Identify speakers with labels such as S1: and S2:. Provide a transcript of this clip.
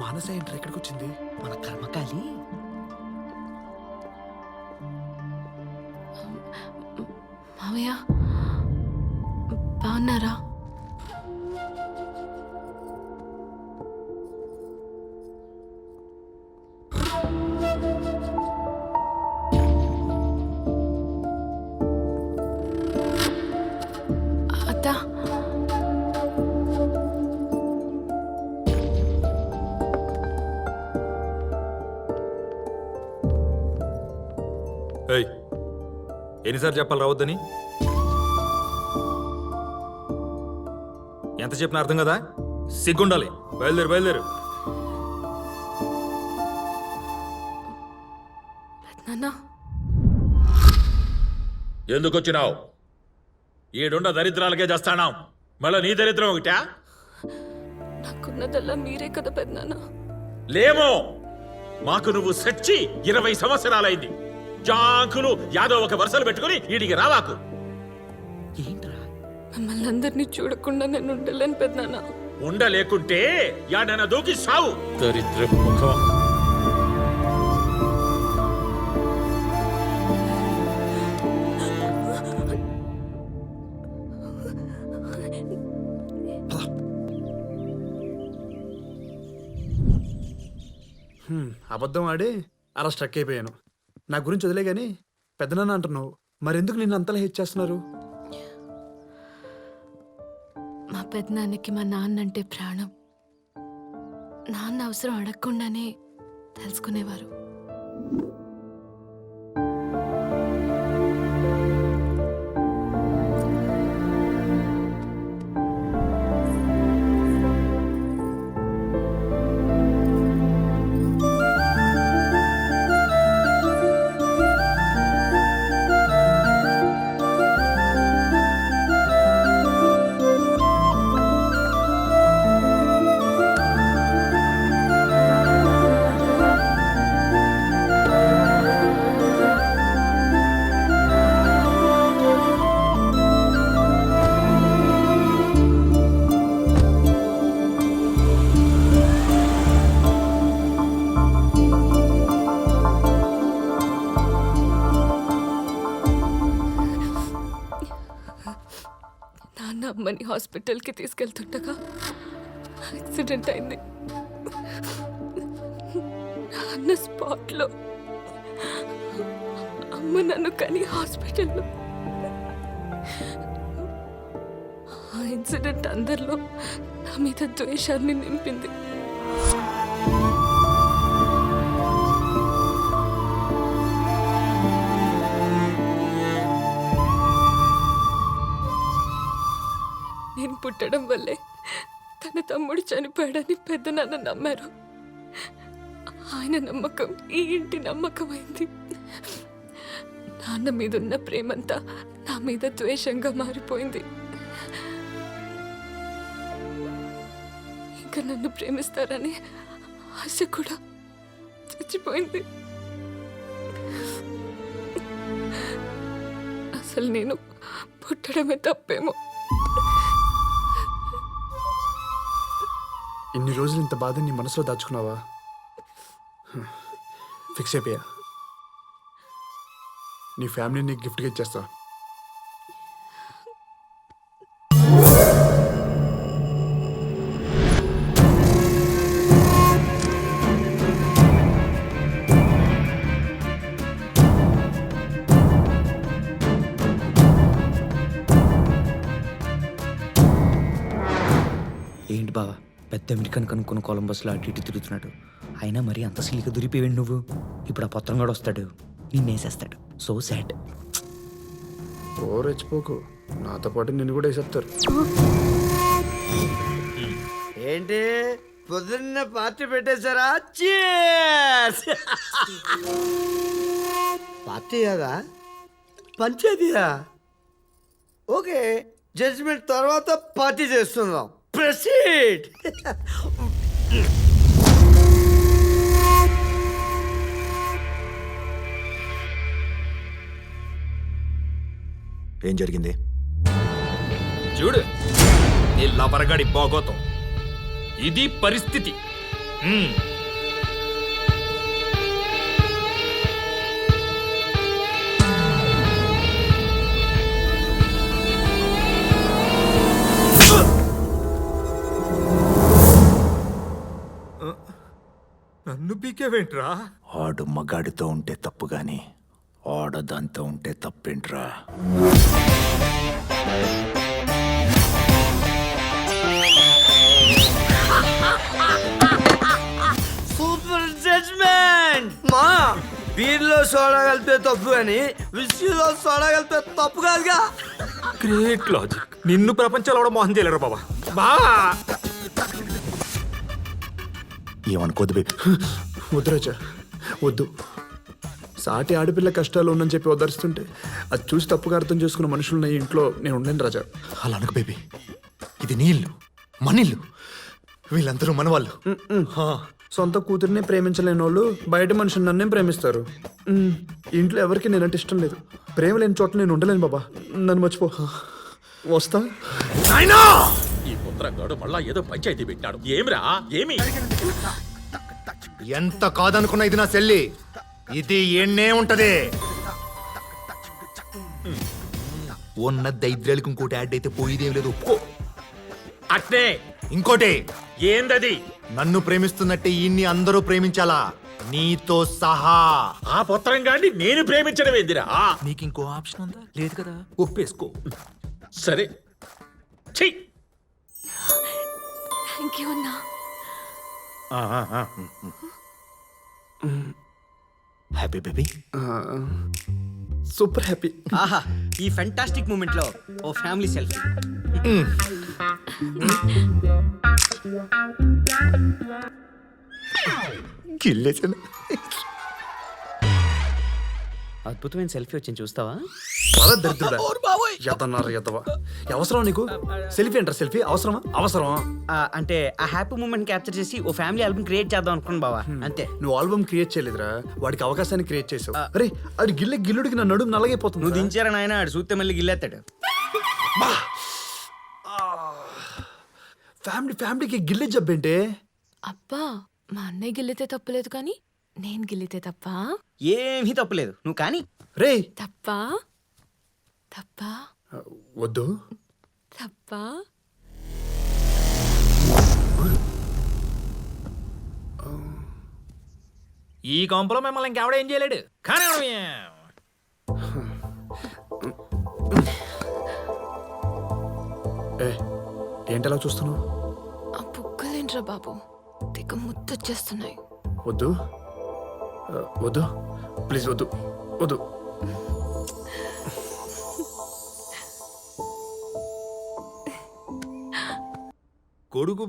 S1: మానస ఏంట్రా ఎక్కడికి వచ్చింది?
S2: మన కర్మకాలి.
S3: మావయ్య బాగున్నారా? అత్త
S4: ఏయ్, ఎన్నిసార్లు చెప్పాలి రావద్దని? ఎంత చెప్పినా అర్థం కదా? సిగ్గుండాలి. బయలుదేరు బయలుదేరు.
S3: నాన్న
S5: ఎందుకు వచ్చినావు? ఈడున్న దరిద్రాలకే చేస్తానాం, మళ్ళా నీ దరిద్రం ఒకటా?
S3: నాకున్నదల్లా మీరే కదా పెద్దనాన్న.
S5: లేమో, మాకు నువ్వు సచ్చి 20 సంవత్సరాలైంది. జాంకులు యాదో ఒక వరుసలు పెట్టుకుని ఈడికి రావాకు.
S2: ఏంట్రా?
S3: మిమ్మల్ని అందరినీ చూడకుండా నేను ఉండలేను పెద్దనాన్న.
S5: ఉండలేకుంటే యాడన దూకి సావు. దరిద్ర ముఖం.
S1: అబద్ధం ఆడి అలా స్ట్రక్ అయిపోయాను. నా గురించి వదిలే గాని పెద్దనాన్న అంటున్నావు, మరెందుకు నిన్ను అంతలా హెచ్ చేస్తున్నారు?
S3: మా పెద్దనాన్నకి మా నాన్న అంటే ప్రాణం. నాన్న అవసరం అడగకుండానే తెలుసుకునేవారు. నాన్న అమ్మని హాస్పిటల్కి తీసుకెళ్తుండగా యాక్సిడెంట్ అయింది. నాన్న స్పాట్లో, అమ్మ నన్ను కానీ హాస్పిటల్లో. ఆ ఇన్సిడెంట్ అందరిలో నా మీద ద్వేషాన్ని నింపింది. నేను పుట్టడం వల్లే తన తమ్ముడు చనిపోయాడని పెద్దనాన్న నమ్మారు. ఆయన నమ్మకం ఈ ఇంటి నమ్మకమైంది. నాన్న మీద ఉన్న ప్రేమంతా నా మీద ద్వేషంగా మారిపోయింది. ఇంకా నన్ను ప్రేమిస్తారని ఆశ కూడా చచ్చిపోయింది. అసలు నేను పుట్టడమే తప్పేమో.
S1: ఇన్ని రోజులు ఇంత బాధని నీ మనసులో దాచుకున్నావా? ఫిక్స్ అయిపోయా, నీ ఫ్యామిలీని నీకు గిఫ్ట్గా ఇచ్చేస్తా.
S2: ఏంటి బావా, పెద్ద అమెరికన్ కనుక్కున్న కొలంబస్లో అటు ఇటు తిరుగుతున్నాడు. అయినా మరి అంత సిల్లిగా దొరికిపోయాడు నువ్వు. ఇప్పుడు ఆ పొత్తంగాడు వస్తాడు, నిన్నేసేస్తాడు. So sad.
S1: ఓ రెచ్చిపోకు, నాతో పాటు నిన్ను కూడా వేసేస్తారు.
S6: ఏంటి పొద్దున్న పార్టీ పెట్టేశారా? Cheers! పార్టీ కదా, పంచాయతీయా? ఓకే, జడ్జిమెంట్ తర్వాత పార్టీ చేస్తున్నాం. ప్రొసీడ్.
S7: ఏం జరిగింది?
S5: చూడు నీ లవరగడి బాగోతం. ఇది పరిస్థితి.
S4: నన్ను పీకేవేంట్రా?
S7: ఆడు మగాడితో ఉంటే తప్పు గాని ఆడదాంతో ఉంటే తప్పేంట్రా?
S6: సూపర్ జడ్జ్మెంట్ మా బీర్లో సోడా కలిపే తప్పు అని విస్కీలో సోడా కలిపే తప్పు కాదుగా.
S4: Great logic. నిన్ను ప్రపంచంలో కూడా మోహన్ చేయలేరు బాబా. బా
S7: ఏమనుకోదు బేబీ.
S1: వద్దు రాజా వద్దు. సాటి ఆడపిల్ల కష్టాలు ఉందని చెప్పి వదరుస్తుంటే అది చూసి తప్పుగా అర్థం చేసుకున్న మనుషులున్న ఈ ఇంట్లో నేను ఉండలేను రాజా.
S7: అలా అనకు బేబీ. ఇది నీ ఇల్లు, మన ఇల్లు. వీళ్ళందరూ మన వాళ్ళు.
S1: సొంత కూతుర్నే ప్రేమించలేని వాళ్ళు బయట మనుషులు నన్నేం ప్రేమిస్తారు. ఇంట్లో ఎవరికి నేనంటే ఇష్టం లేదు. ప్రేమ లేని చోట నేను ఉండలేను బాబా. నన్ను మర్చిపో. వస్తా.
S5: ఈ పుత్రంగాడు మళ్ళా ఏదో పంచాయతీ పెట్టాడు. ఏమిరా ఏమి?
S7: ఎంత కాదనుకున్నా ఇది నా సెల్లి. ఇది ఎన్నే ఉంటది. ఉన్న దైద్యాలకు ఇంకోటి యాడ్ అయితే పోయిదేం లేదు. ఒప్పుకో.
S5: అట్నే
S7: ఇంకోటి,
S5: ఏందది?
S7: నన్ను ప్రేమిస్తున్నట్టే ఈయన్ని అందరూ ప్రేమించాలా, నీతో సహా.
S5: ఆ పుత్రంగాడిని నేను ప్రేమించడం ఏందిరా?
S7: నీకు ఇంకో ఆప్షన్ ఉందా? లేదు కదా. ఒప్పేసుకో.
S5: సరే ఛీ!
S3: థ్యాంక్ యూ అన్నా.
S7: Happy baby.
S1: Super happy.
S2: ఆహా, ఈ ఫెంటాస్టిక్ మూమెంట్ లో ఓ ఫ్యామిలీ సెల్ఫీ.
S7: గిల్లేసాను.
S2: అద్భుతమైన సెల్ఫీ వచ్చింది, చూస్తావా?
S1: చాలా దరిద్రుడా. ఎతన్నారు ఎతవా. అవసరం నీకు సెల్ఫీ అంటారు? సెల్ఫీ అవసరమా? అవసరమా?
S2: అంటే ఆ హ్యాపీ మూమెంట్ క్యాప్చర్ చేసి ఓ ఫ్యామిలీ ఆల్బమ్ క్రియేట్ చేద్దాం అనుకున్నాను బావా, అంతే.
S1: నువ్వు ఆల్బమ్ క్రియేట్ చేయలేదురా, వాడికి అవకాశాన్ని క్రియేట్ చేసావు. అరే అది గిల్లుడికి నా నడుము నలగైపోతుంది.
S2: నువ్వు దించారా నాయన, ఆడు చూస్తే మళ్ళీ గిల్లేస్తాడు.
S1: ఫ్యామిలీకి గిల్లే జబ్బేంటే?
S3: అబ్బా, మా అన్నయ్య గిల్లితే తప్పులేదు కానీ నేను గిల్లితే తప్ప?
S2: ఏమీ తప్పులేదు, నువ్వు కానీ.
S1: రే
S3: తప్ప తప్ప
S1: వద్దు.
S3: తప్ప.
S4: ఈ కొంపలో మిమ్మల్ని ఇంకెవడ ఏం చేయలేడు. కానీ
S1: ఏ ఏంటలా చూస్తున్నావు?
S3: ఆ బుక్కలేంట్రా బాబు, తెగ ముద్దొచ్చేస్తున్నాయి.
S1: వద్దు వద్దు ప్లీజ్ వద్దు వద్దు.
S4: కొడుకు